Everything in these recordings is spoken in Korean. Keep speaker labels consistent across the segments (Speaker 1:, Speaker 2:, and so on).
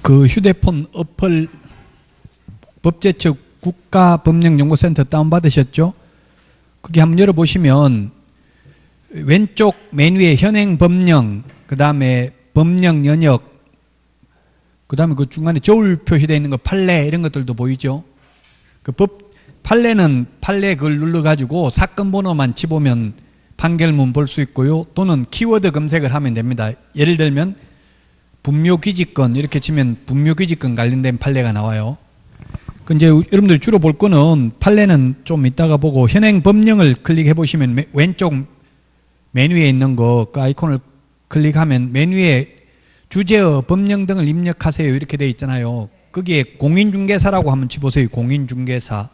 Speaker 1: 그 휴대폰 어플 법제처 국가법령연구센터 다운받으셨죠? 거기 한번 열어보시면 왼쪽 맨 위에 현행 법령, 그 다음에 법령 연역, 그 다음에 그 중간에 저울 표시되어 있는 거 판례 이런 것들도 보이죠? 그 판례는 판례 그걸 눌러가지고 사건 번호만 치보면 판결문 볼 수 있고요. 또는 키워드 검색을 하면 됩니다. 예를 들면 분묘기지권 이렇게 치면 분묘기지권 관련된 판례가 나와요. 그 이제 여러분들 주로 볼 거는 판례는 좀 이따가 보고 현행 법령을 클릭해 보시면 왼쪽 맨 위에 있는 거 그 아이콘을 클릭하면 맨 위에 주제어 법령 등을 입력하세요 이렇게 되어 있잖아요. 거기에 공인중개사라고 한번 치보세요. 공인중개사.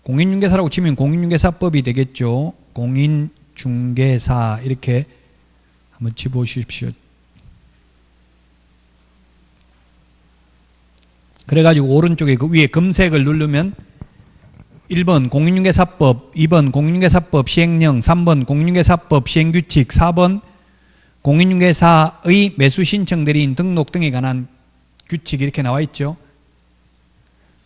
Speaker 1: 공인중개사라고 치면 공인중개사법이 되겠죠. 공인중개사 이렇게 한번 치보십시오. 그래가지고 오른쪽에 그 위에 검색을 누르면 1번 공인중개사법, 2번 공인중개사법 시행령, 3번 공인중개사법 시행규칙, 4번 공인중개사의 매수신청 대리인 등록 등에 관한 규칙 이렇게 나와 있죠.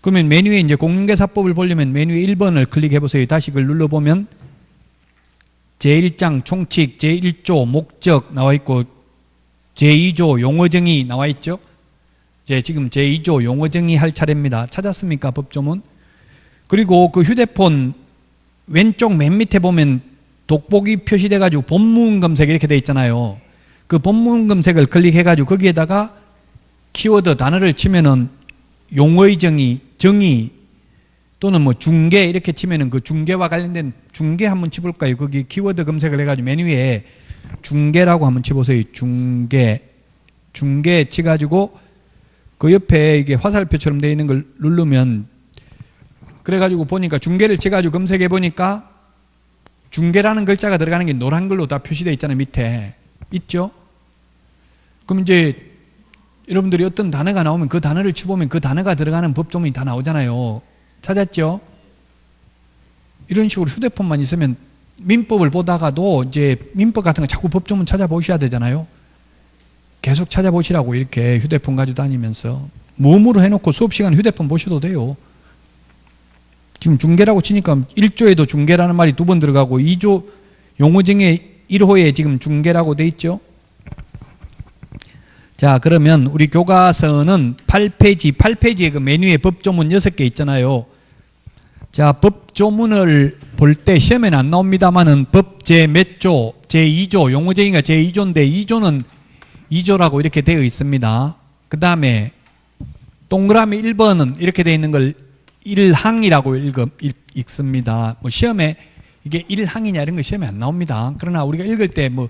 Speaker 1: 그러면 메뉴에 이제 공인중개사법을 보려면 메뉴에 1번을 클릭해 보세요. 다시 그걸 눌러보면 제1장 총칙, 제1조 목적 나와 있고 제2조 용어정의 나와 있죠. 지금 제2조 용어정의 할 차례입니다. 찾았습니까? 법조문. 그리고 그 휴대폰 왼쪽 맨 밑에 보면 돋보기 표시돼 가지고 본문 검색 이렇게 돼 있잖아요. 그 본문 검색을 클릭해 가지고 거기에다가 키워드 단어를 치면은 용어의 정의 또는 뭐 중개 이렇게 치면은 그 중개와 관련된 중개 한번 치볼까요? 거기 키워드 검색을 해가지고 메뉴 위에 중개라고 한번 치보세요. 중개 치가지고 그 옆에 이게 화살표처럼 되어 있는 걸 누르면 그래가지고 보니까 중개를 쳐가지고 검색해 보니까 중개라는 글자가 들어가는 게 노란 걸로 다 표시되어 있잖아요. 밑에 있죠? 그럼 이제 여러분들이 어떤 단어가 나오면 그 단어를 치보면 그 단어가 들어가는 법조문이 다 나오잖아요. 찾았죠? 이런 식으로 휴대폰만 있으면 민법을 보다가도 이제 민법 같은 거 자꾸 법조문 찾아보셔야 되잖아요. 계속 찾아보시라고 이렇게 휴대폰 가지고 다니면서 무음으로 해놓고 수업 시간에 휴대폰 보셔도 돼요. 지금 중개라고 치니까 1조에도 중개라는 말이 2번 들어가고 2조 용어정의 1호에 지금 중개라고 돼 있죠. 자, 그러면 우리 교과서는 8페이지에 그 메뉴에 법조문 6개 있잖아요. 자, 법조문을 볼 때 시험에는 안 나옵니다만은 법 제 몇 조, 제2조, 용어정의가 제2조인데 2조는 2조라고 이렇게 되어 있습니다. 그 다음에 동그라미 1번은 이렇게 되어 있는 걸 1항이라고 읽습니다. 뭐 시험에 이게 1항이냐 이런 거 시험에 안 나옵니다. 그러나 우리가 읽을 때 뭐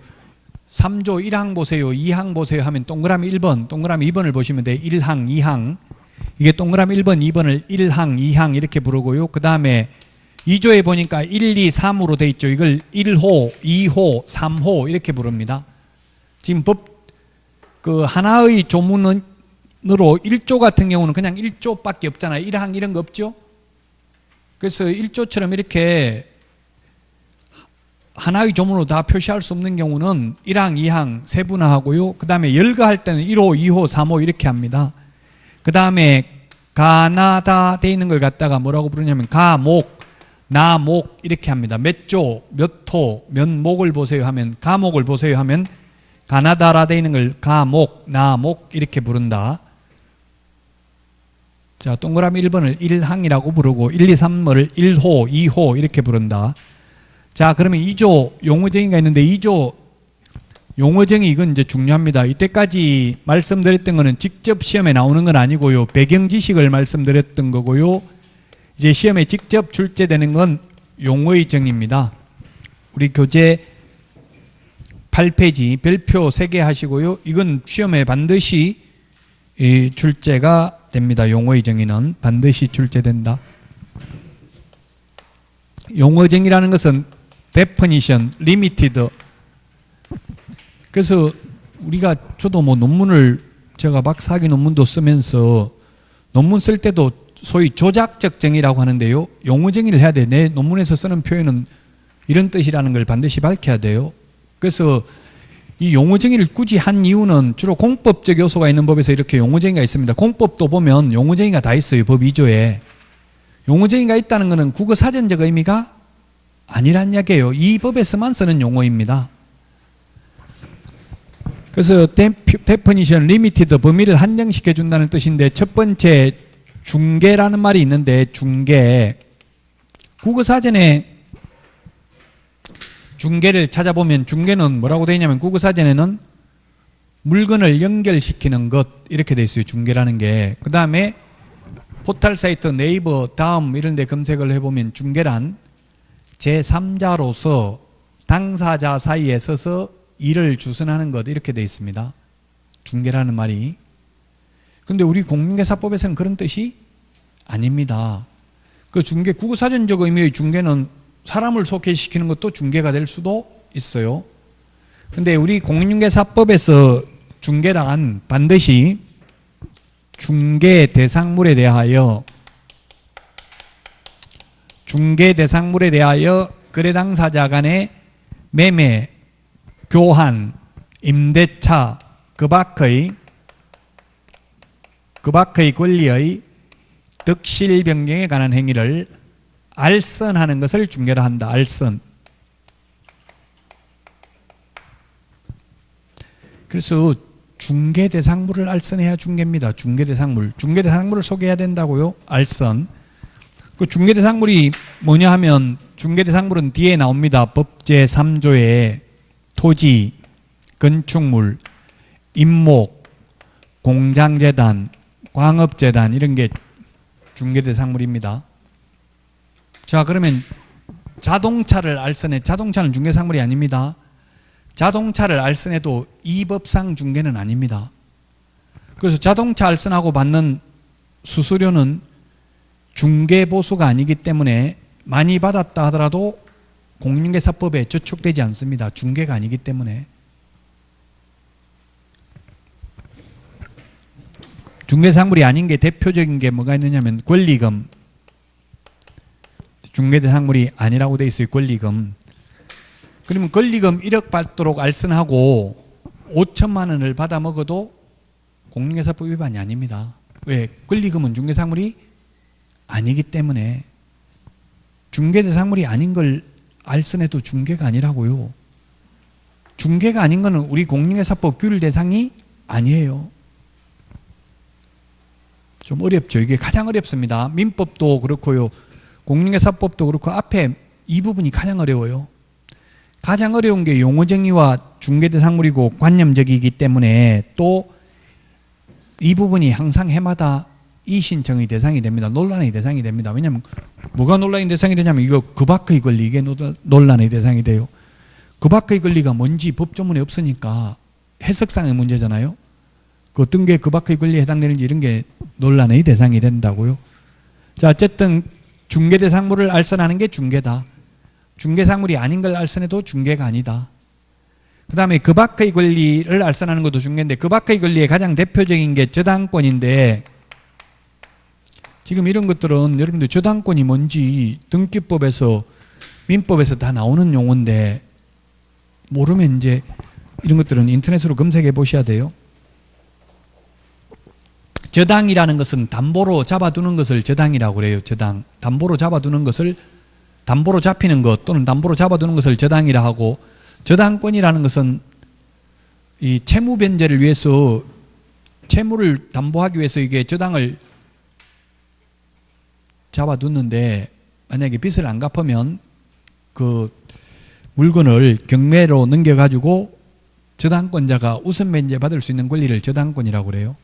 Speaker 1: 3조 1항 보세요, 2항 보세요 하면 동그라미 1번, 동그라미 2번을 보시면 돼요. 1항, 2항. 이게 동그라미 1번, 2번을 1항, 2항 이렇게 부르고요. 그 다음에 2조에 보니까 1, 2, 3으로 돼 있죠. 이걸 1호, 2호, 3호 이렇게 부릅니다. 지금 그 하나의 조문으로 1조 같은 경우는 그냥 1조밖에 없잖아요. 1항 이런 거 없죠. 그래서 1조처럼 이렇게 하나의 조문으로 다 표시할 수 없는 경우는 1항, 2항 세분화하고요. 그 다음에 열거할 때는 1호, 2호, 3호 이렇게 합니다. 그 다음에 가나다 돼 있는 걸 갖다가 뭐라고 부르냐면 가목, 나목 이렇게 합니다. 몇 조, 몇 호, 몇 목을 보세요 하면 가목을 보세요 하면 가나다라 돼 있는 걸 가목, 나목 이렇게 부른다. 자, 동그라미 1번을 1항이라고 부르고 1, 2, 3을 1호, 2호 이렇게 부른다. 자, 그러면 2조 용어정의가 있는데 2조 용어정의 이건 이제 중요합니다. 이때까지 말씀드렸던 거는 직접 시험에 나오는 건 아니고요. 배경 지식을 말씀드렸던 거고요. 이제 시험에 직접 출제되는 건 용어의 정의입니다. 우리 교재 8페이지 별표 3개 하시고요. 이건 시험에 반드시 출제가 됩니다. 용어의 정의는 반드시 출제된다. 용어정의라는 것은 definition, limited. 그래서 저도 뭐 논문을 제가 박사학위 논문도 쓰면서 논문 쓸 때도 소위 조작적 정의라고 하는데요. 용어 정의를 해야 돼. 내 논문에서 쓰는 표현은 이런 뜻이라는 걸 반드시 밝혀야 돼요. 그래서 이 용어정의를 굳이 한 이유는 주로 공법적 요소가 있는 법에서 이렇게 용어정의가 있습니다. 공법도 보면 용어정의가 다 있어요. 법 2조에. 용어정의가 있다는 것은 국어사전적 의미가 아니란 이야기예요. 이 법에서만 쓰는 용어입니다. 그래서 definition limited, 범위를 한정시켜 준다는 뜻인데, 첫 번째 중개라는 말이 있는데, 중개. 국어사전에 중개를 찾아보면 중개는 뭐라고 되어 있냐면, 국어사전에는 물건을 연결시키는 것 이렇게 되어 있어요. 중개라는 게. 그 다음에 포털 사이트, 네이버, 다음 이런 데 검색을 해보면 중개란 제3자로서 당사자 사이에 서서 일을 주선하는 것 이렇게 되어 있습니다. 중개라는 말이. 그런데 우리 공인중개사법에서는 그런 뜻이 아닙니다. 그 중개, 국어사전적 의미의 중개는 사람을 소개시키는 것도 중개가 될 수도 있어요. 그런데 우리 공인중개사법에서 중개란 반드시 중개 대상물에 대하여 거래 당사자 간의 매매, 교환, 임대차, 그 밖의 권리의 득실 변경에 관한 행위를 알선하는 것을 중개라 한다. 알선. 그래서 중개 대상물을 알선해야 중개입니다. 중개 대상물. 중개 대상물을 소개해야 된다고요. 알선. 그 중개 대상물이 뭐냐 하면, 중개 대상물은 뒤에 나옵니다. 법 제3조에 토지, 건축물, 임목, 공장재단, 광업재단 이런 게 중개 대상물입니다. 자, 그러면 자동차를 알선해. 자동차는 중개 상물이 아닙니다. 자동차를 알선해도 이 법상 중개는 아닙니다. 그래서 자동차 알선하고 받는 수수료는 중개보수가 아니기 때문에 많이 받았다 하더라도 공인중개사법에 저촉되지 않습니다. 중개가 아니기 때문에. 중개상물이 아닌 게 대표적인 게 뭐가 있느냐면 권리금. 중개대상물이 아니라고 되어 있어요. 권리금. 그러면 권리금 1억 받도록 알선하고 5천만 원을 받아 먹어도 공인중개사법 위반이 아닙니다. 왜? 권리금은 중개상물이 아니기 때문에. 중개대상물이 아닌 걸 알선해도 중개가 아니라고요. 중개가 아닌 거는 우리 공인중개사법 규율 대상이 아니에요. 좀 어렵죠. 이게 가장 어렵습니다. 민법도 그렇고요. 공인중개사법도 그렇고 앞에 이 부분이 가장 어려워요. 가장 어려운 게 용어정의와 중개대상물이고 관념적이기 때문에 또 이 부분이 항상 해마다 이신청의 대상이 됩니다. 논란의 대상이 됩니다. 왜냐하면 뭐가 논란의 대상이 되냐면 이거 그 밖의 권리, 이게 논란의 대상이 돼요. 그 밖의 권리가 뭔지 법조문에 없으니까 해석상의 문제잖아요. 그 어떤 게 그 밖의 권리에 해당되는지 이런 게 논란의 대상이 된다고요. 자, 어쨌든 중개대상물을 알선하는 게 중개다. 중개상물이 아닌 걸 알선해도 중개가 아니다. 그 다음에 그 밖의 권리를 알선하는 것도 중개인데, 그 밖의 권리의 가장 대표적인 게 저당권인데, 지금 이런 것들은 여러분들 저당권이 뭔지 등기법에서 민법에서 다 나오는 용어인데 모르면 이제 이런 것들은 인터넷으로 검색해 보셔야 돼요. 저당이라는 것은 담보로 잡아두는 것을 저당이라고 그래요. 저당. 담보로 잡아두는 것을, 담보로 잡히는 것 또는 담보로 잡아두는 것을 저당이라 하고, 저당권이라는 것은 이 채무 변제를 위해서, 채무를 담보하기 위해서 이게 저당을 잡아두는데, 만약에 빚을 안 갚으면 그 물건을 경매로 넘겨가지고 저당권자가 우선 변제 받을 수 있는 권리를 저당권이라고 그래요.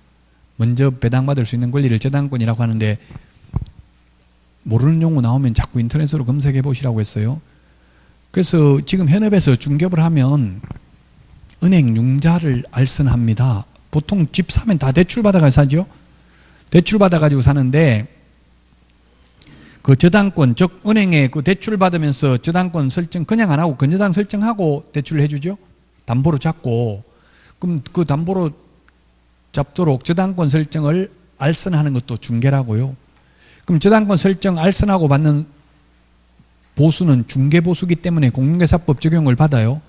Speaker 1: 먼저 배당받을 수 있는 권리를 저당권이라고 하는데, 모르는 용어 나오면 자꾸 인터넷으로 검색해 보시라고 했어요. 그래서 지금 현업에서 중개업을 하면 은행 융자를 알선합니다. 보통 집 사면 다 대출 받아가 사죠. 대출 받아가지고 사는데, 그 저당권, 즉 은행에 그 대출 받으면서 저당권 설정 그냥 안 하고 근저당 설정하고 대출을 해주죠. 담보로 잡고. 그럼 그 담보로 잡도록 저당권 설정을 알선하는 것도 중개라고요. 그럼 저당권 설정 알선하고 받는 보수는 중개보수기 때문에 공인중개사법 적용을 받아요.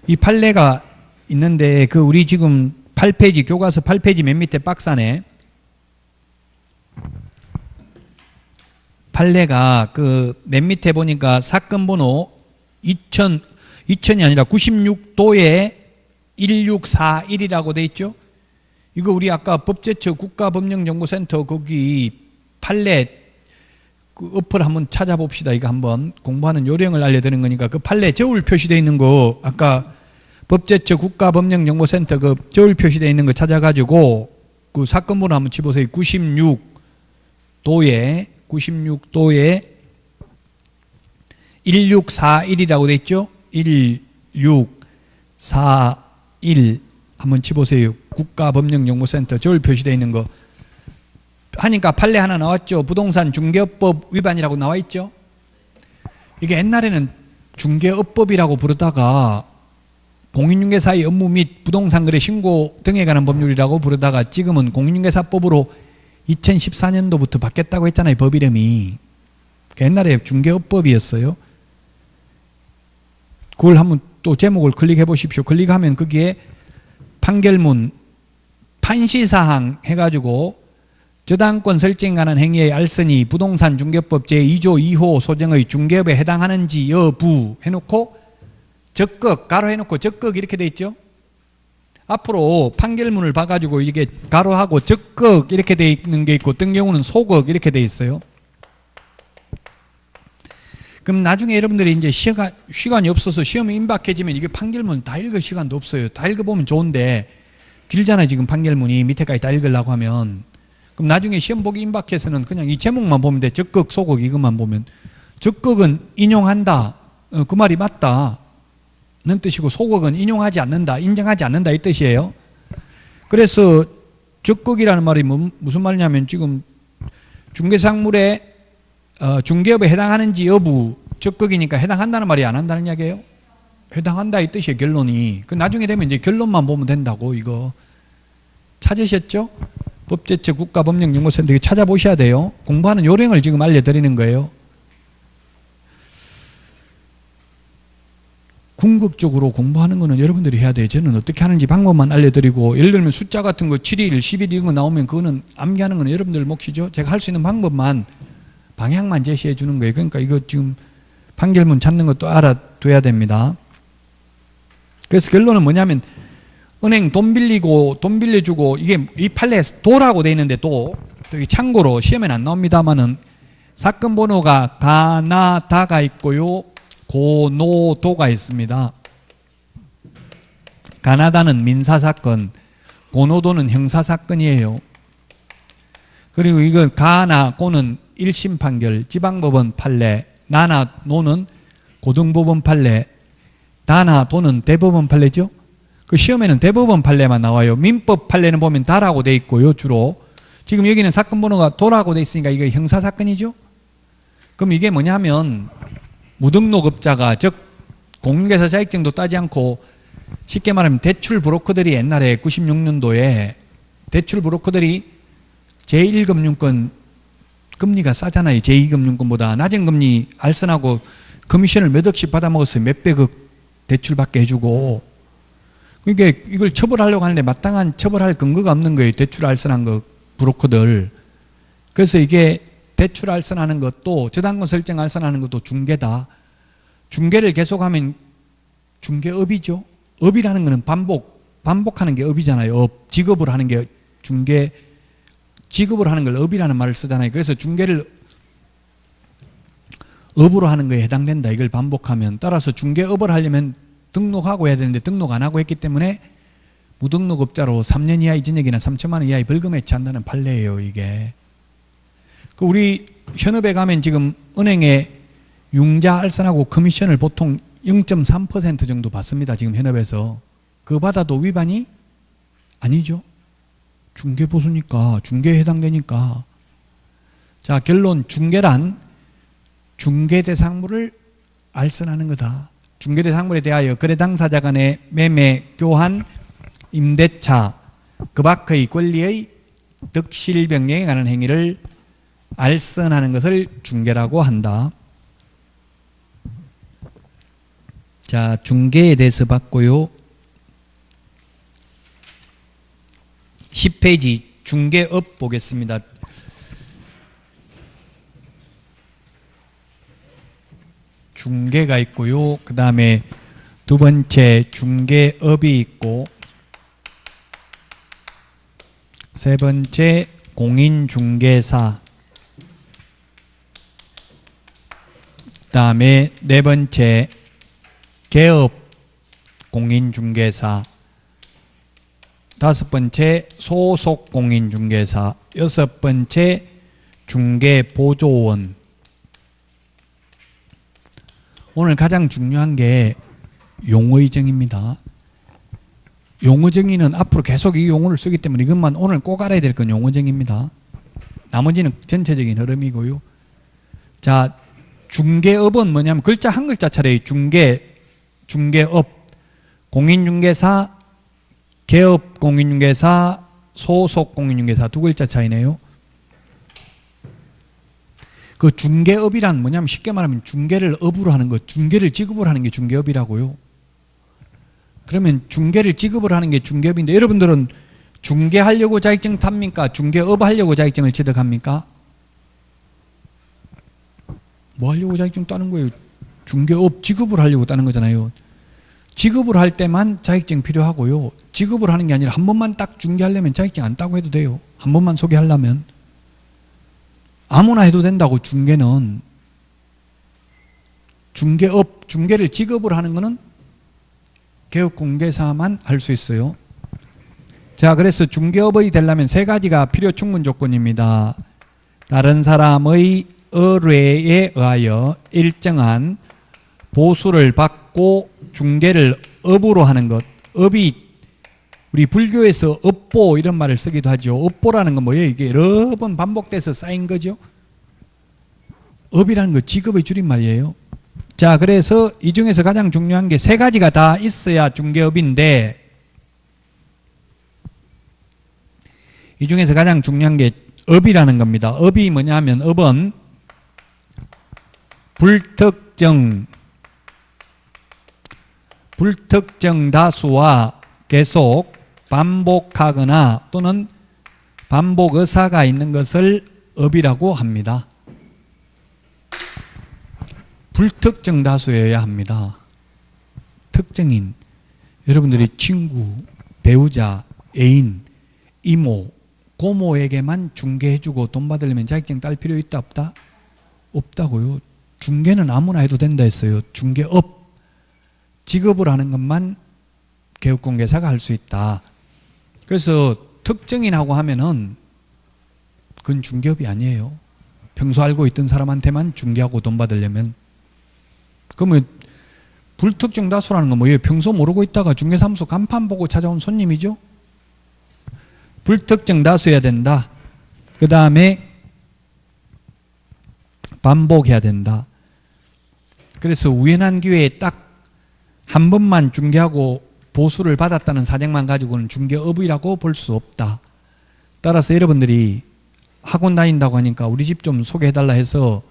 Speaker 1: 이 판례가 있는데 그 우리 지금 8페이지 교과서 8페이지 맨 밑에 박스안에 판례가 그 맨 밑에 보니까 사건 번호 2000이 아니라 96도에 1641이라고 돼 있죠. 이거 우리 아까 법제처 국가법령정보센터 거기 판례 그 어플 한번 찾아봅시다. 이거 한번 공부하는 요령을 알려드리는 거니까 그 판례 저울 표시되어 있는 거 아까 법제처 국가법령정보센터 그 저울 표시되어 있는 거 찾아가지고 그 사건 번호 한번 치보세요. 96도에 1641이라고 돼 있죠. 1641 한번 치보세요. 국가법령정보센터 저울 표시되어 있는 거 하니까 판례 하나 나왔죠. 부동산 중개업법 위반이라고 나와 있죠. 이게 옛날에는 중개업법이라고 부르다가 공인중개사의 업무 및 부동산 거래 신고 등에 관한 법률이라고 부르다가 지금은 공인중개사법으로 2014년도부터 바뀌었다고 했잖아요. 법 이름이. 옛날에 중개업법이었어요. 그걸 한번 또 제목을 클릭해 보십시오. 클릭하면 거기에 판결문, 판시사항 해가지고 저당권 설정에 관한 행위의 알선이 부동산 중개법 제2조 2호 소정의 중개업에 해당하는지 여부 해놓고 적극, 가로 해놓고 적극 이렇게 돼 있죠. 앞으로 판결문을 봐가지고 이게 가로하고 적극 이렇게 돼 있는 게 있고 어떤 경우는 소극 이렇게 돼 있어요. 그럼 나중에 여러분들이 이제 시간이 없어서 시험에 임박해지면 이게 판결문 다 읽을 시간도 없어요. 다 읽어보면 좋은데 길잖아요. 지금 판결문이 밑에까지 다 읽으려고 하면. 그럼 나중에 시험 보기 임박해서는 그냥 이 제목만 보면 돼. 적극, 소극 이것만 보면. 적극은 인용한다. 그 말이 맞다. 는 뜻이고 소극은 인용하지 않는다. 인정하지 않는다. 이 뜻이에요. 그래서 적극이라는 말이 무슨 말이냐면 지금 중개상물에 중개업에 해당하는지 여부 적극이니까 해당한다는 말이 안 한다는 이야기예요. 해당한다 이 뜻이에요. 결론이. 그 나중에 되면 이제 결론만 보면 된다고. 이거 찾으셨죠? 법제처 국가법령정보센터 찾아보셔야 돼요. 공부하는 요령을 지금 알려드리는 거예요. 궁극적으로 공부하는 거는 여러분들이 해야 돼요. 저는 어떻게 하는지 방법만 알려드리고 예를 들면 숫자 같은 거 7일, 10일 이런 거 나오면 그거는 암기하는 거는 여러분들 몫이죠. 제가 할 수 있는 방법만 방향만 제시해 주는 거예요. 그러니까 이거 지금 판결문 찾는 것도 알아둬야 됩니다. 그래서 결론은 뭐냐면 은행 돈 빌리고 돈 빌려주고 이게 이 판례에 도라고 돼 있는데 또 참고로 시험에는 안 나옵니다만은 사건 번호가 가나다가 있고요. 고노도가 있습니다. 가나다는 민사사건, 고노도는 형사사건이에요. 그리고 이거 가나, 고는 1심 판결, 지방법원 판례, 나나, 노는 고등법원 판례, 다나, 도는 대법원 판례죠. 그 시험에는 대법원 판례만 나와요. 민법 판례는 보면 다라고 돼 있고요. 주로. 지금 여기는 사건 번호가 도라고 돼 있으니까 이거 형사사건이죠. 그럼 이게 뭐냐면 무등록업자가 즉 공인중개사 자격증도 따지 않고 쉽게 말하면 대출 브로커들이 옛날에 96년도에 대출 브로커들이 제1금융권 금리가 싸잖아요. 제2금융권보다 낮은 금리 알선하고 커미션을 몇 억씩 받아먹었어요. 몇백억 대출받게 해주고. 그러니까 이걸 처벌하려고 하는데 마땅한 처벌할 근거가 없는 거예요. 대출 알선한 거 브로커들. 그래서 이게 대출 알선하는 것도 저당권 설정 알선하는 것도 중개다. 중개를 계속하면 중개업이죠. 업이라는 거는 반복하는 게 업이잖아요. 업, 직업을 하는 게 중개, 직업을 하는 걸 업이라는 말을 쓰잖아요. 그래서 중개를 업으로 하는 거에 해당된다. 이걸 반복하면. 따라서 중개업을 하려면 등록하고 해야 되는데 등록 안 하고 했기 때문에 무등록업자로 3년 이하의 징역이나 3천만 원 이하의 벌금에 처한다는 판례예요. 이게. 그 우리 현업에 가면 지금 은행에 융자 알선하고 커미션을 보통 0.3% 정도 받습니다. 지금 현업에서. 그거 받아도 위반이 아니죠. 중개보수니까 중개에 해당되니까. 자, 결론 중개란 중개대상물을 알선하는 거다. 중개대상물에 대하여 거래 당사자 간의 매매, 교환, 임대차, 그 밖의 권리의 득실 변경에 관한 행위를 알선하는 것을 중개라고 한다. 자, 중개에 대해서 봤고요. 10페이지 중개업 보겠습니다. 중개가 있고요. 그 다음에 두 번째 중개업이 있고, 세 번째 공인중개사, 그 다음에 네 번째 개업 공인중개사, 다섯 번째 소속 공인중개사, 여섯 번째 중개보조원. 오늘 가장 중요한 게 용어의 정의입니다. 용어 정의는 앞으로 계속 이 용어를 쓰기 때문에 이것만 오늘 꼭 알아야 될 건 용어 정의입니다. 나머지는 전체적인 흐름이고요. 자, 중개업은 뭐냐면 글자 한 글자 차례 중개업, 공인중개사, 개업 공인중개사, 소속 공인중개사 두 글자 차이네요. 그 중개업이란 뭐냐면 쉽게 말하면 중개를 업으로 하는 것, 중개를 지급을 하는 게 중개업이라고요. 그러면 중개를 지급을 하는 게 중개업인데 여러분들은 중개하려고 자격증 탑니까? 중개업 하려고 자격증을 취득합니까? 뭐 하려고 자격증 따는 거예요? 중개업 지급을 하려고 따는 거잖아요. 지급을 할 때만 자격증 필요하고요. 지급을 하는 게 아니라 한 번만 딱 중개하려면 자격증 안 따고 해도 돼요. 한 번만 소개하려면. 아무나 해도 된다고. 중개는 중개업, 중개를 지급을 하는 거는 개업공개사만 할 수 있어요. 자, 그래서 중개업의 되려면 세 가지가 필요 충분 조건입니다. 다른 사람의 의뢰에 의하여 일정한 보수를 받고 중개를 업으로 하는 것. 업이 우리 불교에서 업보 이런 말을 쓰기도 하죠. 업보라는 건 뭐예요? 이게 여러 번 반복돼서 쌓인 거죠. 업이라는 거 직업의 줄임말이에요. 자, 그래서 이 중에서 가장 중요한 게 세 가지가 다 있어야 중개업인데, 이 중에서 가장 중요한 게 업이라는 겁니다. 업이 뭐냐 하면 업은 불특정 다수와 계속 반복하거나 또는 반복 의사가 있는 것을 업이라고 합니다. 불특정 다수여야 합니다. 특정인, 여러분들이 친구, 배우자, 애인, 이모, 고모에게만 중개해주고 돈 받으려면 자격증 딸 필요 있다 없다? 없다고요. 중개는 아무나 해도 된다 했어요. 중개업, 직업을 하는 것만 개업공개사가 할 수 있다. 그래서 특정인하고 하면은 그건 중개업이 아니에요. 평소 알고 있던 사람한테만 중개하고 돈 받으려면. 그러면 불특정 다수라는 건 뭐예요? 평소 모르고 있다가 중개사무소 간판 보고 찾아온 손님이죠. 불특정 다수여야 된다. 그 다음에 반복해야 된다. 그래서 우연한 기회에 딱 한 번만 중개하고 보수를 받았다는 사정만 가지고는 중개업이라고 볼 수 없다. 따라서 여러분들이 학원 다닌다고 하니까 우리 집 좀 소개해달라 해서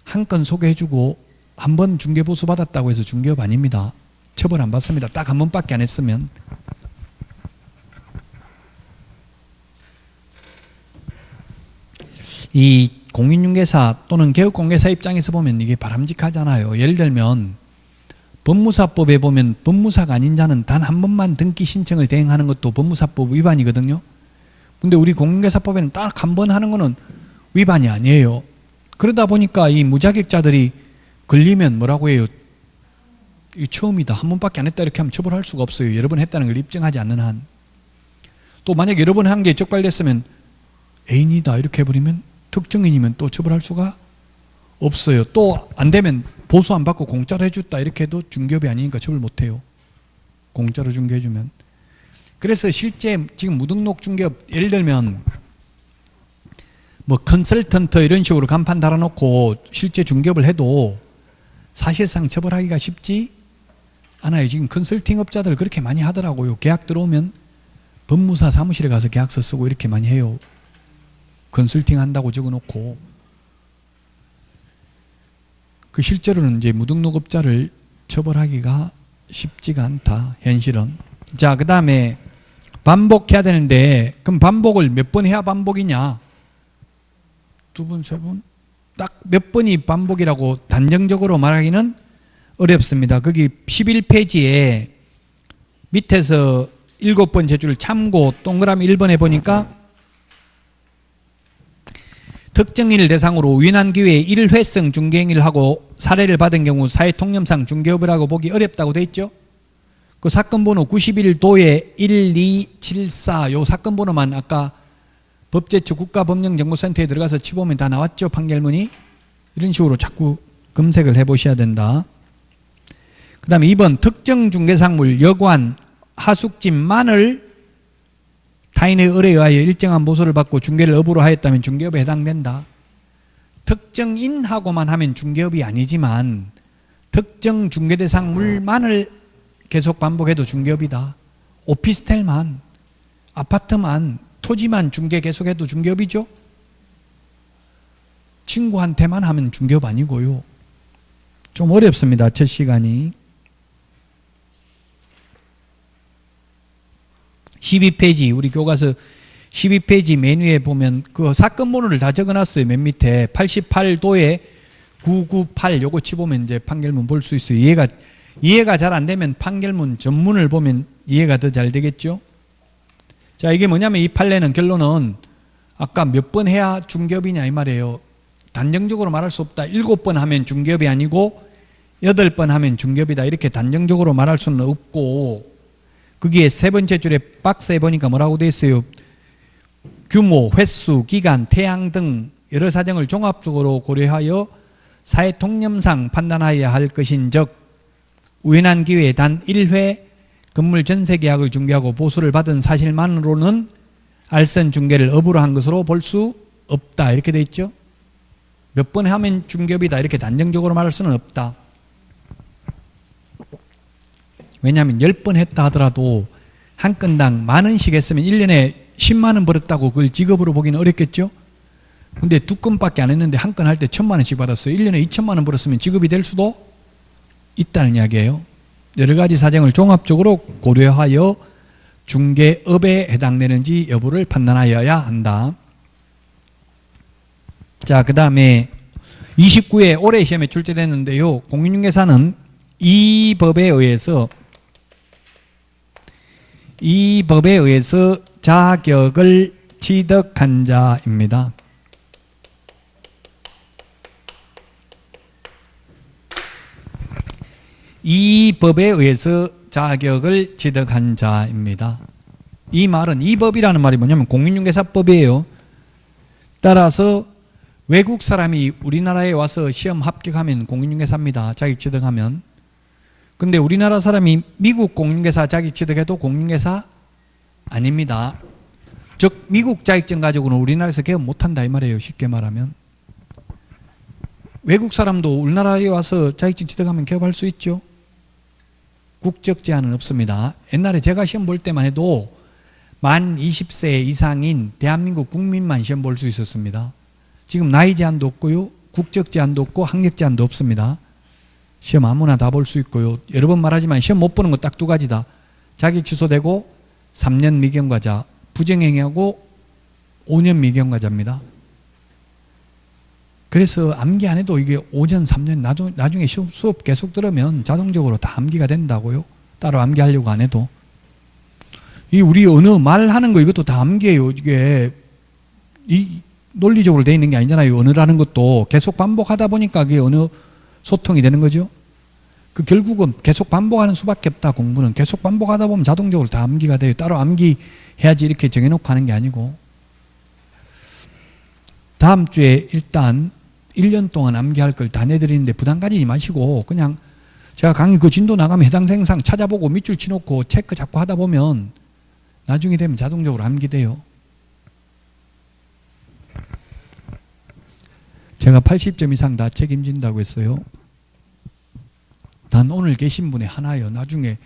Speaker 1: 한 건 소개해주고 한 번 중개보수 받았다고 해서 중개업 아닙니다. 처벌 안 받습니다. 딱 한 번밖에 안 했으면. 이 공인중개사 또는 개업공개사 입장에서 보면 이게 바람직하잖아요. 예를 들면 법무사법에 보면 법무사가 아닌 자는 단 한 번만 등기 신청을 대행하는 것도 법무사법 위반이거든요. 근데 우리 공인중개사법에는 딱 한 번 하는 거는 위반이 아니에요. 그러다 보니까 이 무자격자들이 걸리면 뭐라고 해요? 이 처음이다. 한 번밖에 안 했다 이렇게 하면 처벌할 수가 없어요. 여러 번 했다는 걸 입증하지 않는 한. 또 만약 여러 번 한 게 적발됐으면 애인이다 이렇게 해버리면 특정인이면 또 처벌할 수가 없어요. 또 안 되면 보수 안 받고 공짜로 해줬다 이렇게 해도 중개업이 아니니까 처벌 못해요. 공짜로 중개해주면. 그래서 실제 지금 무등록 중개업 예를 들면 뭐 컨설턴트 이런 식으로 간판 달아놓고 실제 중개업을 해도 사실상 처벌하기가 쉽지 않아요. 지금 컨설팅 업자들 그렇게 많이 하더라고요. 계약 들어오면 법무사 사무실에 가서 계약서 쓰고 이렇게 많이 해요. 컨설팅 한다고 적어놓고. 그 실제로는 이제 무등록업자를 처벌하기가 쉽지가 않다. 현실은. 자, 그 다음에 반복해야 되는데 그럼 반복을 몇 번 해야 반복이냐? 2번, 3번? 딱 몇 번이 반복이라고 단정적으로 말하기는 어렵습니다. 거기 11페이지에 밑에서 7번째 줄 참고 동그라미 1번에 보니까 특정인을 대상으로 우연한 기회에 일회성 중개행위를 하고 사례를 받은 경우 사회통념상 중개업이라고 보기 어렵다고 돼 있죠. 그 사건 번호 91도에 1274 요 사건 번호만 아까 법제처 국가법령정보센터에 들어가서 치보면 다 나왔죠. 판결문이. 이런 식으로 자꾸 검색을 해보셔야 된다. 그 다음에 2번 특정 중개상물 여관 하숙집만을 타인의 의뢰에 의하여 일정한 보수를 받고 중개를 업으로 하였다면 중개업에 해당된다. 특정인하고만 하면 중개업이 아니지만 특정 중개대상물만을 계속 반복해도 중개업이다. 오피스텔만, 아파트만, 토지만 중개 계속해도 중개업이죠. 친구한테만 하면 중개업 아니고요. 좀 어렵습니다. 첫 시간이. 12페이지 우리 교과서 12페이지 메뉴에 보면 그 사건 번호를 다 적어놨어요. 맨 밑에 88도에 998 요거 치보면 이제 판결문 볼 수 있어요. 이해가 잘 안 되면 판결문 전문을 보면 이해가 더 잘 되겠죠. 자, 이게 뭐냐면 이 판례는 결론은 아까 몇 번 해야 중개업이냐 이 말이에요. 단정적으로 말할 수 없다. 7번 하면 중개업이 아니고 8번 하면 중개업이다. 이렇게 단정적으로 말할 수는 없고 거기에 세 번째 줄에 박스에 보니까 뭐라고 되어 있어요? 규모, 횟수, 기간, 태양 등 여러 사정을 종합적으로 고려하여 사회통념상 판단하여야 할 것인즉 우연한 기회에 단 1회 건물 전세 계약을 중개하고 보수를 받은 사실만으로는 알선 중개를 업으로 한 것으로 볼 수 없다. 이렇게 되어 있죠. 몇 번 하면 중개업이다. 이렇게 단정적으로 말할 수는 없다. 왜냐하면 10번 했다 하더라도 한 건당 10,000원씩 했으면 1년에 10만 원 벌었다고 그걸 직업으로 보기는 어렵겠죠. 근데 2건밖에 안 했는데 한 건 할 때 1,000만 원씩 받았어요. 1년에 2,000만 원 벌었으면 직업이 될 수도 있다는 이야기예요. 여러 가지 사정을 종합적으로 고려하여 중개업에 해당되는지 여부를 판단하여야 한다. 자, 그 다음에 29회 올해 시험에 출제됐는데요. 공인중개사는 이 법에 의해서 자격을 취득한 자입니다. 이 법에 의해서 자격을 취득한 자입니다. 이 말은 이 법이라는 말이 뭐냐면 공인중개사법이에요. 따라서 외국 사람이 우리나라에 와서 시험 합격하면 공인중개사입니다. 자격 취득하면. 근데 우리나라 사람이 미국 공인중개사 자격 취득해도 공인중개사 아닙니다. 즉 미국 자격증 가지고는 우리나라에서 개업 못한다 이 말이에요. 쉽게 말하면. 외국 사람도 우리나라에 와서 자격증 취득하면 개업할 수 있죠. 국적 제한은 없습니다. 옛날에 제가 시험 볼 때만 해도 만 20세 이상인 대한민국 국민만 시험 볼 수 있었습니다. 지금 나이 제한도 없고요. 국적 제한도 없고 학력 제한도 없습니다. 시험 아무나 다 볼 수 있고요. 여러 번 말하지만 시험 못 보는 거 딱 2가지다. 자격 취소되고 3년 미경과자, 부정행위하고 5년 미경과자입니다. 그래서 암기 안 해도 이게 5년, 3년 나중에 수업 계속 들으면 자동적으로 다 암기가 된다고요. 따로 암기하려고 안 해도. 이 우리 언어 말하는 거 이것도 다 암기예요. 이게 이 논리적으로 되어 있는 게 아니잖아요. 언어라는 것도 계속 반복하다 보니까 그게 언어 소통이 되는 거죠. 그 결국은 계속 반복하는 수밖에 없다. 공부는 계속 반복하다 보면 자동적으로 다 암기가 돼요. 따로 암기해야지 이렇게 정해놓고 하는 게 아니고. 다음 주에 일단 1년 동안 암기할 걸 다 내드리는데 부담 가지지 마시고 그냥 제가 강의 그 진도 나가면 해당 생상 찾아보고 밑줄 치놓고 체크 자꾸 하다 보면 나중에 되면 자동적으로 암기돼요. 제가 80점 이상 다 책임진다고 했어요. 단 오늘 계신 분의 하나예요. 나중에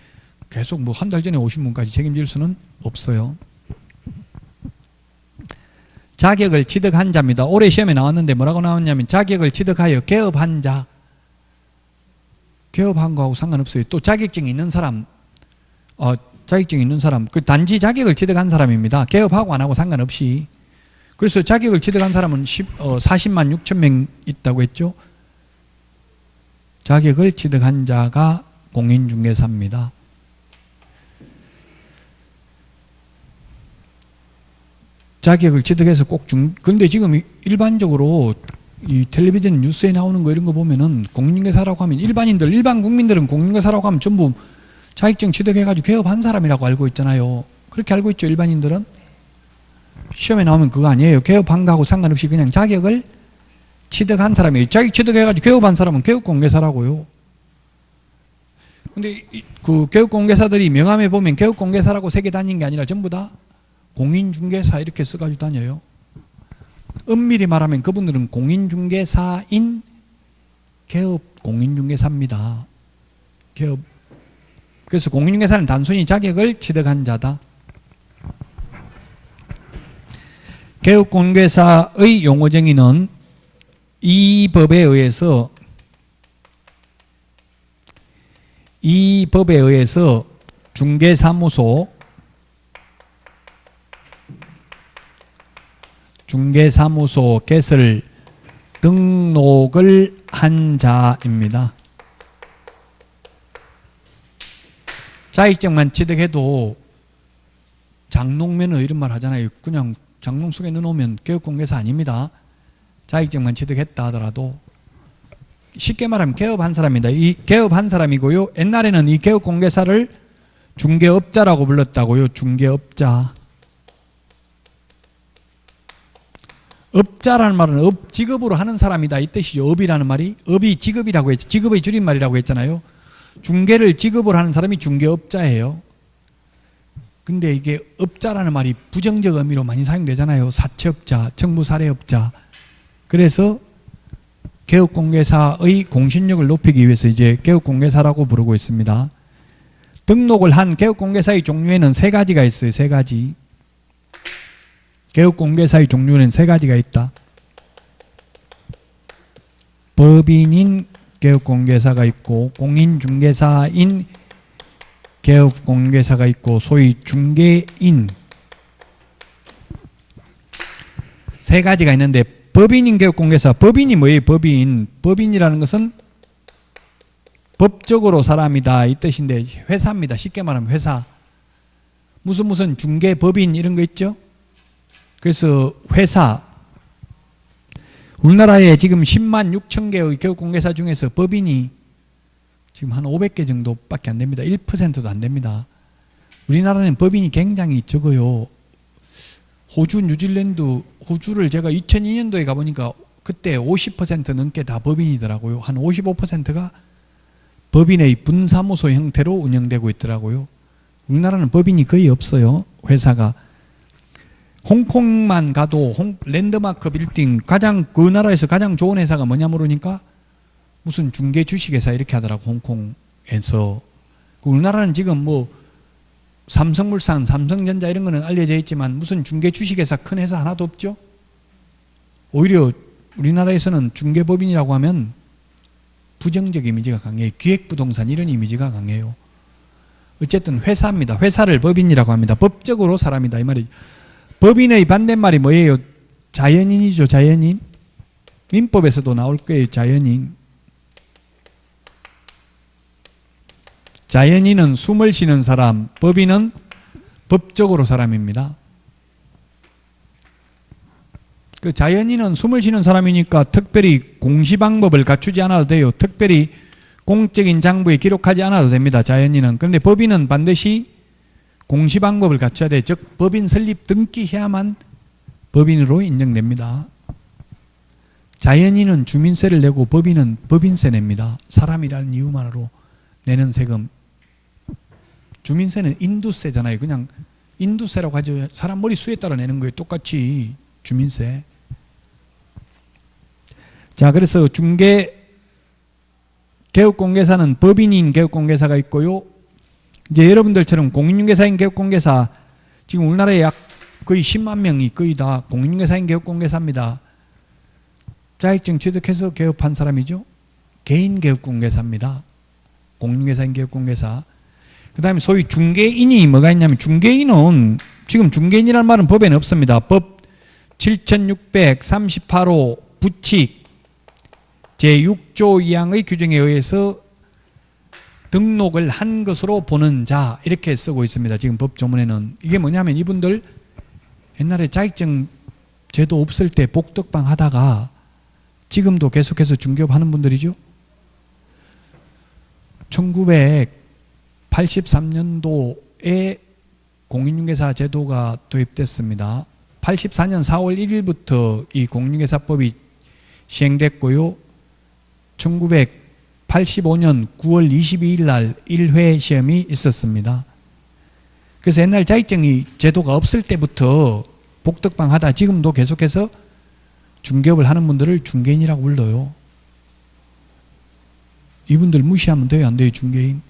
Speaker 1: 계속 뭐 한 달 전에 오신 분까지 책임질 수는 없어요. 자격을 취득한 자입니다. 올해 시험에 나왔는데 뭐라고 나왔냐면 자격을 취득하여 개업한 자. 개업한 거하고 상관없어요. 또 자격증이 있는 사람 자격증 있는 사람, 그 단지 자격을 취득한 사람입니다. 개업하고 안 하고 상관없이. 그래서 자격을 취득한 사람은 40만 6천 명 있다고 했죠. 자격을 취득한 자가 공인중개사입니다. 자격을 취득해서 근데 지금 일반적으로 이 텔레비전 뉴스에 나오는 거 이런 거 보면은 공인중개사라고 하면 일반 국민들은 공인중개사라고 하면 전부 자격증 취득해가지고 개업한 사람이라고 알고 있잖아요. 그렇게 알고 있죠, 일반인들은? 시험에 나오면 그거 아니에요. 개업한 거하고 상관없이 그냥 자격을 취득한 사람이에요. 자격 취득해가지고 개업한 사람은 개업공개사라고요. 근데 그 개업공개사들이 명함에 보면 개업공개사라고 새겨 다니는 게 아니라 전부 다 공인중개사 이렇게 써가지고 다녀요. 엄밀히 말하면 그분들은 공인중개사인 개업 공인중개사입니다. 개업. 그래서 공인중개사는 단순히 자격을 취득한 자다. 개업공개사의 용어 정의는 이 법에 의해서 중개사무소 개설 등록을 한 자입니다. 자격증만 취득해도 장롱면허 이런 말 하잖아요. 그냥 장롱 속에 넣어놓으면 개업공개사 아닙니다. 자격증만 취득했다 하더라도. 쉽게 말하면 개업한 사람입니다. 이 개업한 사람이고요. 옛날에는 이 개업공개사를 중개업자라고 불렀다고요. 중개업자. 업자라는 말은 업, 직업으로 하는 사람이다 이 뜻이죠. 업이라는 말이. 업이 직업이라고 했죠. 직업의 줄임말이라고 했잖아요. 중개를 직업으로 하는 사람이 중개업자예요. 근데 이게 업자라는 말이 부정적 의미로 많이 사용되잖아요. 사채업자, 청부사례업자. 그래서 개업공개사의 공신력을 높이기 위해서 이제 개업공개사라고 부르고 있습니다. 등록을 한 개업공개사의 종류에는 세 가지가 있어요. 세 가지. 개업공개사의 종류는 세 가지가 있다. 법인인 개업공개사가 있고 공인중개사인 개업공개사가 있고 소위 중개인 세 가지가 있는데 법인인 개업공개사, 법인이 뭐예요? 법인이라는 것은 법적으로 사람이다 이 뜻인데 회사입니다. 쉽게 말하면 회사. 무슨 중개법인 이런 거 있죠? 그래서 회사. 우리나라에 지금 10만 6천 개의 개업공개사 중에서 법인이 지금 한 500개 정도밖에 안 됩니다. 1%도 안 됩니다. 우리나라는 법인이 굉장히 적어요. 호주, 뉴질랜드, 호주를 제가 2002년도에 가보니까 그때 50% 넘게 다 법인이더라고요. 한 55%가 법인의 분사무소 형태로 운영되고 있더라고요. 우리나라는 법인이 거의 없어요. 회사가. 홍콩만 가도 랜드마크 빌딩 그 나라에서 가장 좋은 회사가 뭐냐 물으니까 무슨 중개 주식회사 이렇게 하더라고. 홍콩에서. 우리나라는 지금 뭐 삼성물산, 삼성전자 이런 거는 알려져 있지만 무슨 중개 주식회사 큰 회사 하나도 없죠. 오히려 우리나라에서는 중개법인이라고 하면 부정적 이미지가 강해요. 기획부동산 이런 이미지가 강해요. 어쨌든 회사입니다. 회사를 법인이라고 합니다. 법적으로 사람이다 이 말이죠. 법인의 반대말이 뭐예요? 자연인이죠. 자연인. 민법에서도 나올 거예요. 자연인. 자연인은 숨을 쉬는 사람, 법인은 법적으로 사람입니다. 그 자연인은 숨을 쉬는 사람이니까 특별히 공시방법을 갖추지 않아도 돼요. 특별히 공적인 장부에 기록하지 않아도 됩니다. 자연인은. 그런데 법인은 반드시 공시방법을 갖춰야 돼. 즉 법인 설립 등기해야만 법인으로 인정됩니다. 자연인은 주민세를 내고 법인은 법인세 냅니다. 사람이라는 이유만으로 내는 세금. 주민세는 인두세잖아요. 그냥 인두세라고 하죠. 사람 머리수에 따라 내는 거예요. 똑같이 주민세. 자, 그래서 개업공개사는 법인인 개업공개사가 있고요. 이제 여러분들처럼 공인중개사인 개업공개사, 지금 우리나라에 약 거의 10만 명이 거의 다 공인중개사인 개업공개사입니다. 자격증 취득해서 개업한 사람이죠. 개인 개업공개사입니다. 공인중개사인 개업공개사. 그 다음에 소위 중개인이 뭐가 있냐면, 중개인은 지금 중개인이라는 말은 법에는 없습니다. 법 7638호 부칙 제6조 2항의 규정에 의해서 등록을 한 것으로 보는 자, 이렇게 쓰고 있습니다. 지금 법조문에는. 이게 뭐냐면 이분들 옛날에 자격증 제도 없을 때 복덕방 하다가 지금도 계속해서 중개업 하는 분들이죠. 1983년도에 공인중개사 제도가 도입됐습니다. 84년 4월 1일부터 이 공인중개사법이 시행됐고요. 1985년 9월 22일 날 1회 시험이 있었습니다. 그래서 옛날 자격증이 제도가 없을 때부터 복덕방 하다 지금도 계속해서 중개업을 하는 분들을 중개인이라고 불러요. 이분들 무시하면 돼요, 안 돼요, 중개인?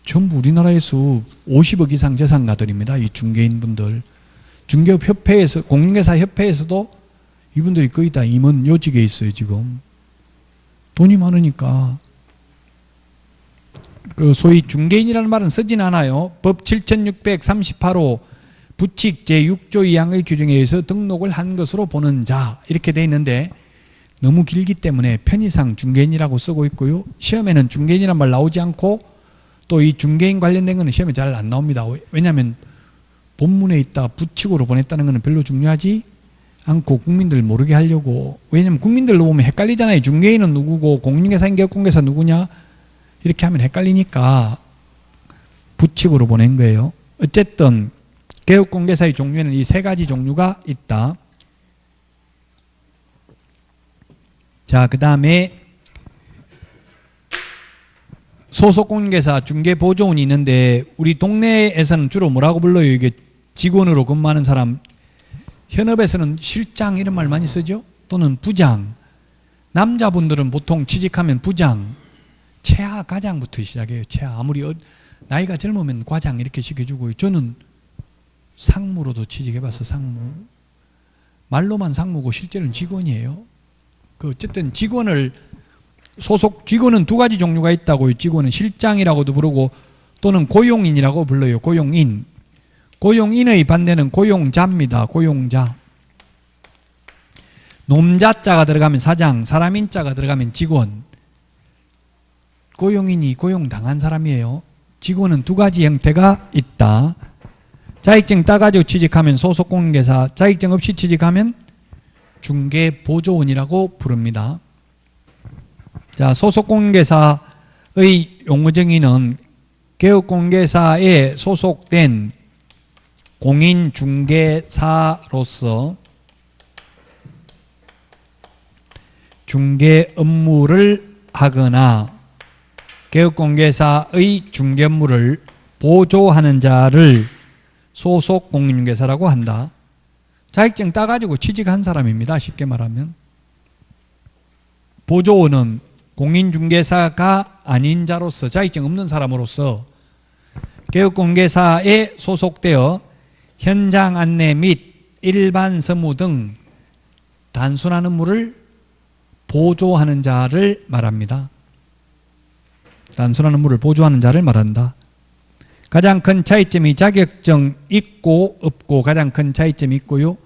Speaker 1: 전부 우리나라에서 50억 이상 재산가들입니다, 이 중개인 분들. 중개업 협회에서, 공인중개사 협회에서도 이분들이 거의 다 임원 요직에 있어요, 지금. 돈이 많으니까. 그 소위 중개인이라는 말은 쓰진 않아요. 법 7638호 부칙 제6조 2항의 규정에 의해서 등록을 한 것으로 보는 자, 이렇게 돼 있는데 너무 길기 때문에 편의상 중개인이라고 쓰고 있고요. 시험에는 중개인이란 말 나오지 않고 또 이 중개인 관련된 거는 시험에 잘 안 나옵니다. 왜냐하면 본문에 있다 부칙으로 보냈다는 거는 별로 중요하지 않고 국민들 모르게 하려고. 왜냐하면 국민들로 보면 헷갈리잖아요. 중개인은 누구고 공인중개사인 개업공개사 누구냐 이렇게 하면 헷갈리니까 부칙으로 보낸 거예요. 어쨌든 개업공개사의 종류에는 이 세 가지 종류가 있다. 자, 그 다음에 소속공인중개사 중개보조원이 있는데 우리 동네에서는 주로 뭐라고 불러요? 이게 직원으로 근무하는 사람. 현업에서는 실장 이런 말 많이 쓰죠? 또는 부장. 남자분들은 보통 취직하면 부장, 최하 과장부터 시작해요. 최하. 아무리 나이가 젊으면 과장 이렇게 시켜주고요. 저는 상무로도 취직해봤어. 상무. 말로만 상무고 실제는 직원이에요. 어쨌든 직원은 두 가지 종류가 있다고요. 직원은 실장이라고도 부르고 또는 고용인이라고 불러요. 고용인. 고용인의 반대는 고용자입니다. 고용자. 놈자자가 들어가면 사장, 사람인자가 들어가면 직원. 고용인이 고용당한 사람이에요. 직원은 두 가지 형태가 있다. 자격증 따가지고 취직하면 소속공인중개사, 자격증 없이 취직하면 중개보조원이라고 부릅니다. 자, 소속공인중개사의 용어정의는 개업공개사에 소속된 공인중개사로서 중개 업무를 하거나 개업공개사의 중개 업무를 보조하는 자를 소속공인중개사라고 한다. 자격증 따가지고 취직한 사람입니다. 쉽게 말하면. 보조원은 공인중개사가 아닌 자로서, 자격증 없는 사람으로서 개업공개사에 소속되어 현장 안내 및 일반 서무 등 단순한 업무를 보조하는 자를 말합니다. 단순한 업무를 보조하는 자를 말한다. 가장 큰 차이점이 자격증 있고 없고 가장 큰 차이점이 있고요.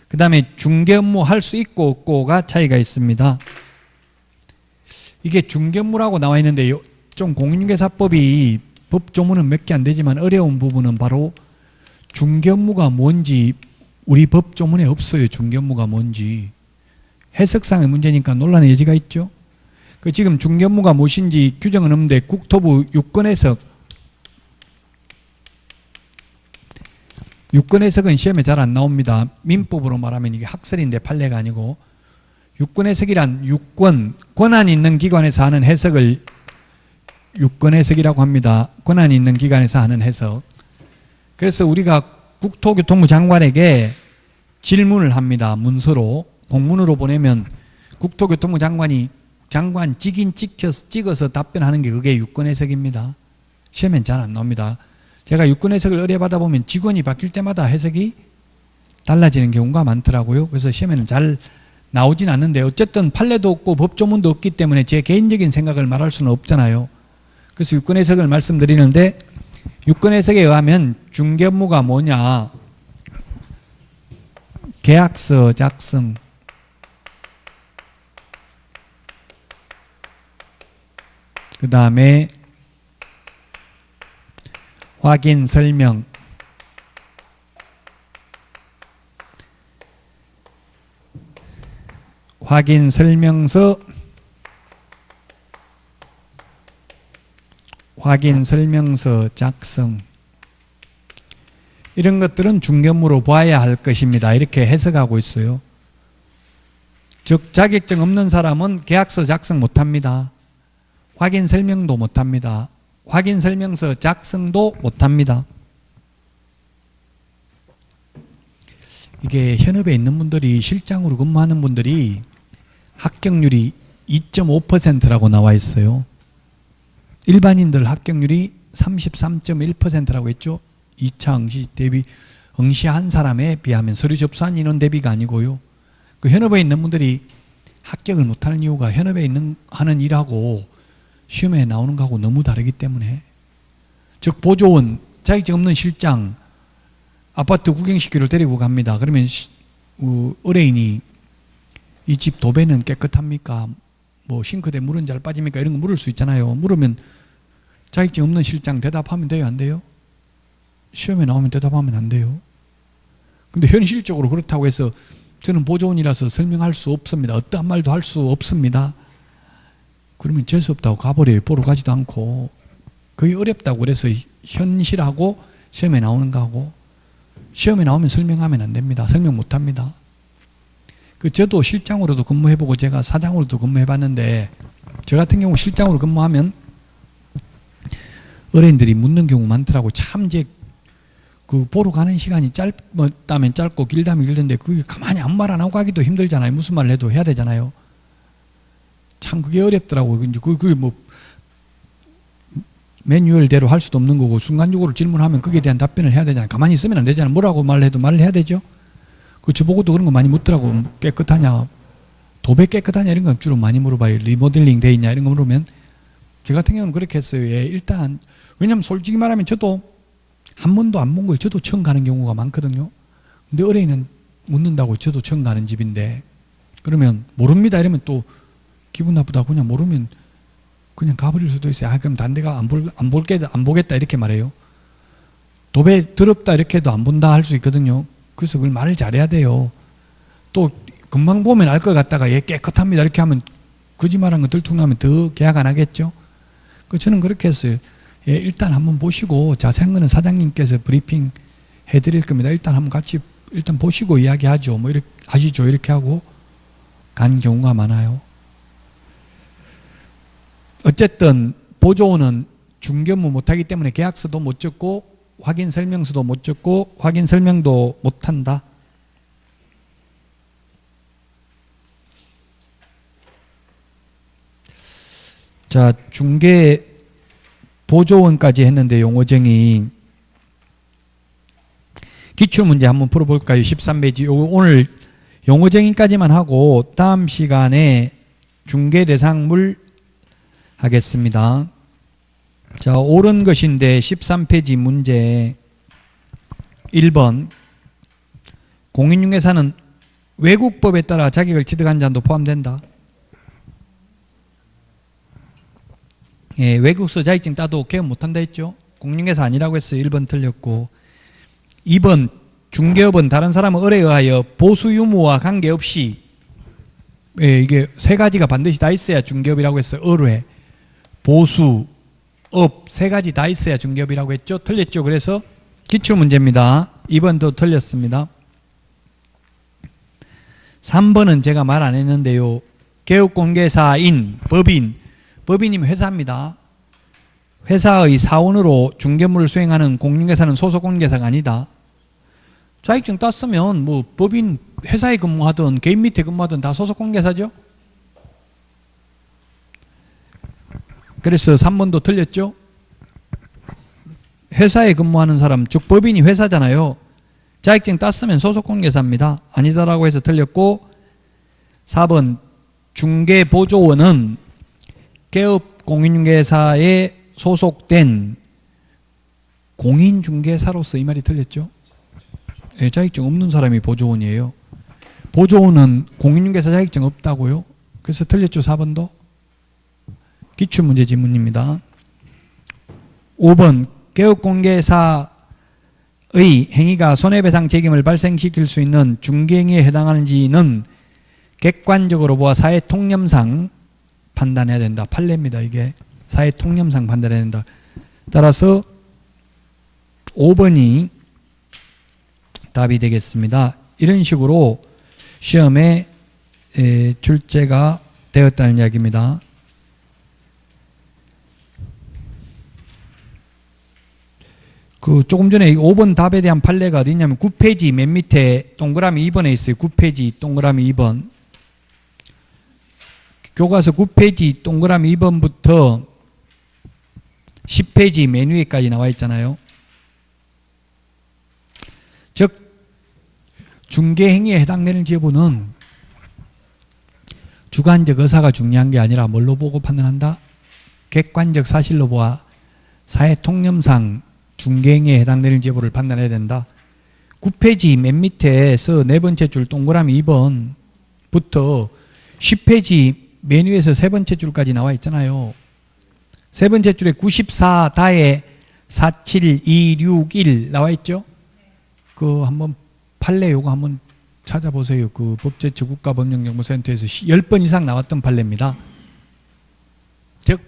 Speaker 1: 그 다음에 중개 업무 할 수 있고 없고가 차이가 있습니다. 이게 중개 업무라고 나와 있는데 좀 공인중개사법이 법조문은 몇 개 안 되지만 어려운 부분은 바로 중개 업무가 뭔지 우리 법조문에 없어요. 중개 업무가 뭔지. 해석상의 문제니까 논란의 여지가 있죠. 지금 중개 업무가 무엇인지 규정은 없는데 국토부 유권해석 유권해석은 시험에 잘 안 나옵니다. 민법으로 말하면 이게 학설인데 판례가 아니고 유권해석이란 유권, 권한이 있는 기관에서 하는 해석을 유권해석이라고 합니다. 권한이 있는 기관에서 하는 해석. 그래서 우리가 국토교통부 장관에게 질문을 합니다. 문서로. 공문으로 보내면 국토교통부 장관이 장관 찍인 찍어서 답변하는 게 그게 유권해석입니다. 시험엔 잘 안 나옵니다. 제가 유권 해석을 의뢰받아 보면 직원이 바뀔 때마다 해석이 달라지는 경우가 많더라고요. 그래서 시험에는 잘 나오진 않는데 어쨌든 판례도 없고 법조문도 없기 때문에 제 개인적인 생각을 말할 수는 없잖아요. 그래서 유권 해석을 말씀드리는데, 유권 해석에 의하면 중개 업무가 뭐냐? 계약서 작성, 그 다음에 확인 설명, 확인 설명서, 확인 설명서 작성, 이런 것들은 중개업무로 봐야 할 것입니다. 이렇게 해석하고 있어요. 즉 자격증 없는 사람은 계약서 작성 못합니다. 확인 설명도 못합니다. 확인 설명서 작성도 못합니다. 이게 현업에 있는 분들이, 실장으로 근무하는 분들이 합격률이 2.5%라고 나와 있어요. 일반인들 합격률이 33.1%라고 했죠. 2차 응시 대비, 응시한 사람에 비하면, 서류 접수한 인원 대비가 아니고요. 그 현업에 있는 분들이 합격을 못하는 이유가 현업에 하는 일하고 시험에 나오는 거하고 너무 다르기 때문에. 즉 보조원, 자격증 없는 실장, 아파트 구경시키러 데리고 갑니다. 그러면 의뢰인이 이 집 도배는 깨끗합니까? 뭐 싱크대 물은 잘 빠집니까? 이런 거 물을 수 있잖아요. 물으면 자격증 없는 실장 대답하면 돼요? 안 돼요? 시험에 나오면 대답하면 안 돼요. 근데 현실적으로 그렇다고 해서 저는 보조원이라서 설명할 수 없습니다. 어떠한 말도 할 수 없습니다. 그러면 재수없다고 가버려요. 보러 가지도 않고. 거의 어렵다고 그래서 현실하고 시험에 나오는 거하고, 시험에 나오면 설명하면 안 됩니다. 설명 못 합니다. 저도 실장으로도 근무해보고 제가 사장으로도 근무해봤는데, 저 같은 경우 실장으로 근무하면 의뢰인들이 묻는 경우 많더라고. 참 이제 그 보러 가는 시간이 짧다면 짧고 길다면 길던데 그게 가만히 아무 말 안 하고 가기도 힘들잖아요. 무슨 말을 해도 해야 되잖아요. 참 그게 어렵더라고요. 그게 뭐 매뉴얼대로 할 수도 없는 거고, 순간적으로 질문하면 거기에 대한 답변을 해야 되잖아요. 가만히 있으면 안 되잖아요. 뭐라고 말해도 말을 해야 되죠. 저보고도 그런 거 많이 묻더라고. 깨끗하냐, 도배 깨끗하냐, 이런 건 주로 많이 물어봐요. 리모델링 돼 있냐, 이런 거 물으면. 저 같은 경우는 그렇게 했어요. 예, 일단 왜냐면 솔직히 말하면 저도 한 번도 안 본 걸 저도 처음 가는 경우가 많거든요. 근데 의뢰인은 묻는다고 저도 처음 가는 집인데, 그러면 모릅니다 이러면 또 기분 나쁘다고, 그냥 모르면 그냥 가버릴 수도 있어요. 그럼 단 데가 안 보겠다 이렇게 말해요. 도배 더럽다 이렇게 해도 안 본다 할 수 있거든요. 그래서 그걸 말을 잘해야 돼요. 또 금방 보면 알 것 같다가 얘 깨끗합니다 이렇게 하면, 거짓말한 거 들통나면 더 계약 안 하겠죠. 저는 그렇게 했어요. 예, 일단 한번 보시고, 자세한 거는 사장님께서 브리핑 해드릴 겁니다. 일단 한번 같이 일단 보시고 이야기하죠. 뭐 이렇게 하시죠. 이렇게 하고 간 경우가 많아요. 어쨌든 보조원은 중개업무 못하기 때문에 계약서도 못 적고 확인 설명서도 못 적고 확인 설명도 못한다. 자, 중개 보조원까지 했는데 용어정의 기출문제 한번 풀어볼까요? 13페이지. 오늘 용어정의까지만 하고 다음 시간에 중개대상물 하겠습니다. 자, 옳은 것인데 13페이지 문제 1번, 공인중개사는 외국법에 따라 자격을 취득한 자도 포함된다. 예, 외국서 자격증 따도 개업 못한다 했죠. 공인중개사 아니라고 했어요. 1번 틀렸고. 2번, 중개업은 다른 사람의 의뢰에 의하여 보수 유무와 관계없이, 예, 이게 세 가지가 반드시 다 있어야 중개업이라고 했어요. 의뢰, 보수, 업, 세 가지 다 있어야 중개업이라고 했죠. 틀렸죠. 그래서 기출문제입니다. 2번도 틀렸습니다. 3번은 제가 말 안 했는데요. 개업공개사인, 법인이면 회사입니다. 회사의 사원으로 중개업무를 수행하는 공인중개사는 소속공인중개사가 아니다. 자격증 땄으면 뭐 법인 회사에 근무하든 개인 밑에 근무하든 다 소속공인중개사죠. 그래서 3번도 틀렸죠. 회사에 근무하는 사람, 즉 법인이 회사잖아요. 자격증 땄으면 소속공인중개사입니다. 아니다라고 해서 틀렸고, 4번 중개보조원은 개업 공인중개사의 소속된 공인중개사로서 이 말이 틀렸죠? 예, 자격증 없는 사람이 보조원이에요. 보조원은 공인중개사 자격증 없다고요? 그래서 틀렸죠, 4번도? 기출문제 지문입니다. 5번 개업공개사의 행위가 손해배상 책임을 발생시킬 수 있는 중개행위에 해당하는지는 객관적으로 보아 사회통념상 판단해야 된다. 판례입니다. 이게 사회통념상 판단해야 된다. 따라서 5번이 답이 되겠습니다. 이런 식으로 시험에 출제가 되었다는 이야기입니다. 그 조금 전에 5번 답에 대한 판례가 어디 있냐면 9페이지 맨 밑에 동그라미 2번에 있어요. 9페이지 동그라미 2번. 교과서 9페이지 동그라미 2번부터 10페이지 맨 위에까지 나와 있잖아요. 즉 중개행위에 해당되는 지부는 주관적 의사가 중요한 게 아니라 뭘로 보고 판단한다? 객관적 사실로 보아 사회통념상 중개행위에 해당되는 제보를 판단해야 된다. 9페이지 맨 밑에서 네 번째 줄 동그라미 2번부터 10페이지 맨 위에서 세 번째 줄까지 나와 있잖아요. 세 번째 줄에 94다에 47261 나와 있죠? 그 한번 판례 요거 한번 찾아보세요. 그 법제처 국가법령정보센터에서 10번 이상 나왔던 판례입니다. 즉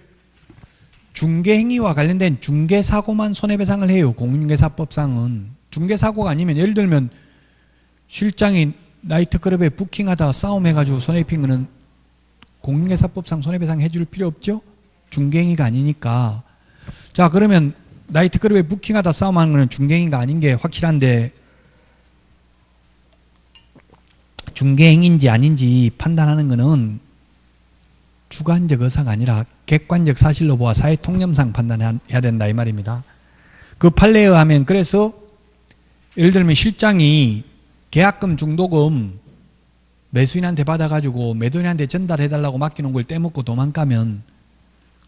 Speaker 1: 중개행위와 관련된 중개사고만 손해배상을 해요. 공인중개사법상은. 중개사고가 아니면 예를 들면 실장이 나이트클럽에 부킹하다가 싸움해가지고 손해입힌 거는 공인중개사법상 손해배상 해줄 필요 없죠? 중개행위가 아니니까. 자, 그러면 나이트클럽에 부킹하다 싸움하는 거는 중개행위가 아닌 게 확실한데 중개행위인지 아닌지 판단하는 거는 주관적 의사가 아니라 객관적 사실로 보아 사회통념상 판단해야 된다 이 말입니다. 그 판례에 의하면 그래서 예를 들면 실장이 계약금 중도금 매수인한테 받아가지고 매도인한테 전달해달라고 맡겨놓은 걸 떼먹고 도망가면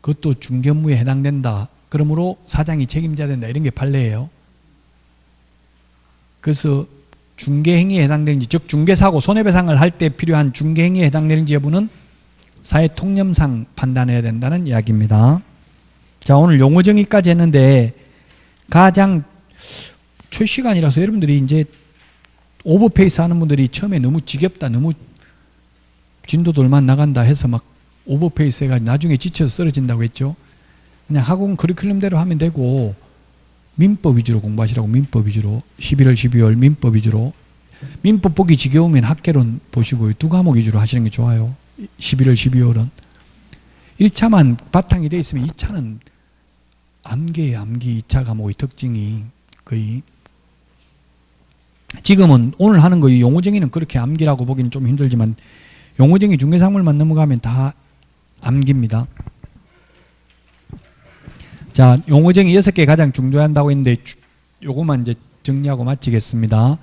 Speaker 1: 그것도 중개업무에 해당된다. 그러므로 사장이 책임져야 된다. 이런 게 판례예요. 그래서 중개행위에 해당되는지, 즉 중개사고 손해배상을 할 때 필요한 중개행위에 해당되는지 여부는 사회통념상 판단해야 된다는 이야기입니다. 자, 오늘 용어 정의까지 했는데 가장 첫 시간이라서 여러분들이 이제 오버페이스 하는 분들이 처음에 너무 지겹다, 너무 진도돌만 나간다 해서 막 오버페이스 해가지고 나중에 지쳐서 쓰러진다고 했죠. 그냥 학원 커리큘럼대로 하면 되고 민법 위주로 공부하시라고. 민법 위주로 11월 12월 민법 위주로. 민법 보기 지겨우면 학개론 보시고요. 2과목 위주로 하시는 게 좋아요. 11월 12월은 1차만 바탕이 돼 있으면 2차는 암기예요. 암기. 2차 과목의 특징이 거의 지금은 오늘 하는 거 용어정의는 그렇게 암기라고 보기는 좀 힘들지만 용어정의 중개사물만 넘어가면 다 암기입니다. 자, 용어정의 6개 가장 중요한다고 했는데 요거만 이제 정리하고 마치겠습니다.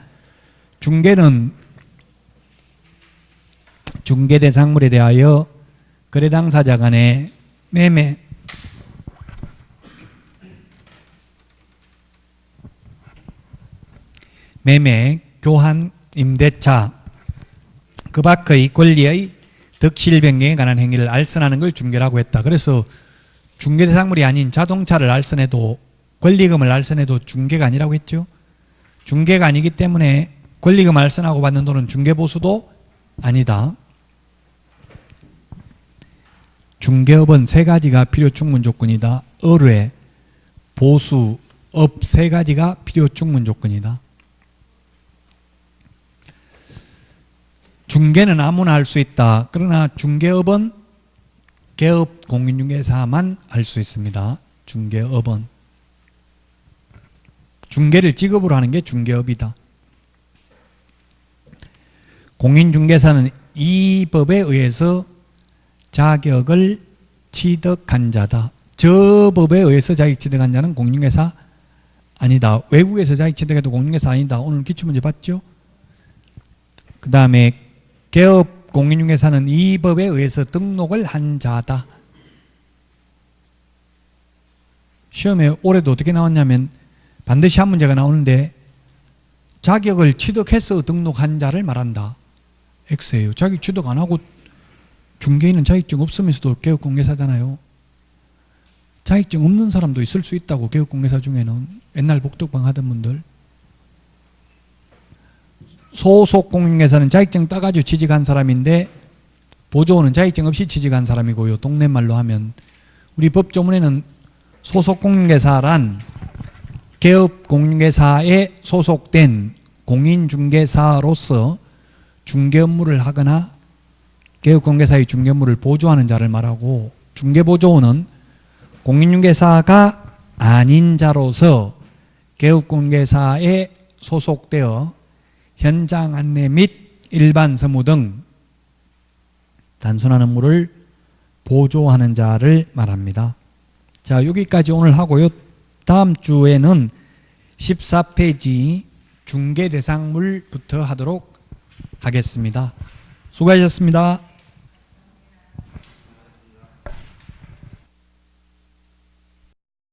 Speaker 1: 중개는 중개대상물에 대하여 거래 당사자 간의 매매, 교환, 임대차 그 밖의 권리의 득실 변경에 관한 행위를 알선하는 걸 중개라고 했다. 그래서 중개대상물이 아닌 자동차를 알선해도 권리금을 알선해도 중개가 아니라고 했죠. 중개가 아니기 때문에 권리금 알선하고 받는 돈은 중개보수도 아니다. 중개업은 세 가지가 필요 충분 조건이다. 의뢰, 보수, 업 세 가지가 필요 충분 조건이다. 중개는 아무나 할 수 있다. 그러나 중개업은 개업 공인중개사만 할 수 있습니다. 중개업은. 중개를 직업으로 하는 게 중개업이다. 공인중개사는 이 법에 의해서 자격을 취득한 자다. 저 법에 의해서 자격 취득한 자는 공인중개사 아니다. 외국에서 자격 취득해도 공인중개사 아니다. 오늘 기출문제 봤죠? 그 다음에 개업 공인중개사는 이 법에 의해서 등록을 한 자다. 시험에 올해도 어떻게 나왔냐면 반드시 한 문제가 나오는데 자격을 취득해서 등록한 자를 말한다. X예요. 자격 취득 안 하고 중개인은 자격증 없으면서도 개업공개사잖아요. 자격증 없는 사람도 있을 수 있다고, 개업공개사 중에는. 옛날 복덕방 하던 분들. 소속공인중개사는 자격증 따가지고 취직한 사람인데 보조원은 자격증 없이 취직한 사람이고요. 동네 말로 하면. 우리 법조문에는 소속공인중개사란 개업공인중개사에 소속된 공인중개사로서 중개 업무를 하거나 개업공인중개사의 중개 업무를 보조하는 자를 말하고, 중개보조원은 공인중개사가 아닌 자로서 개업공인중개사에 소속되어 현장 안내 및 일반 서무 등 단순한 업무를 보조하는 자를 말합니다. 자, 여기까지 오늘 하고요. 다음 주에는 14페이지 중개대상물부터 하도록 하겠습니다. 수고하셨습니다.